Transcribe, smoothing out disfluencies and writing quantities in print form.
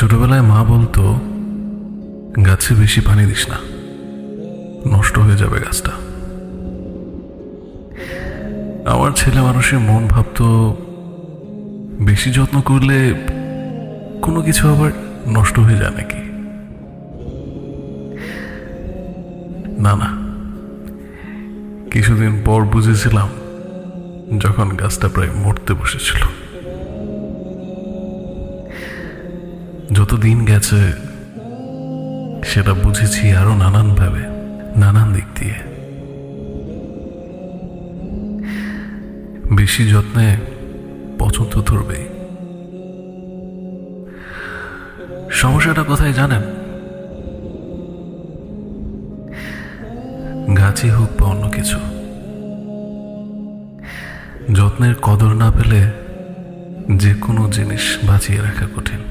ছোটবেলায় মা বলতো, গাছে বেশি পানি দিস না, নষ্ট হয়ে যাবে গাছটা। আমার ছেলে মানুষের মন ভাবতো, বেশি যত্ন করলে কোনো কিছু আবার নষ্ট হয়ে যায় নাকি। না না, কিছুদিন পর বুঝেছিলাম, যখন গাছটা প্রায় মরতে বসেছিল। যত দিন গেছে সেটা বুঝেছি আরো নানানভাবে, নানান দিক দিয়ে। বেশি যত্নে পছন্দ ধরবে। সমস্যাটা কোথায় জানেন? গাছই হোক বা অন্য কিছু, যত্নের কদর না পেলে যে কোনো জিনিস বাঁচিয়ে রাখা কঠিন।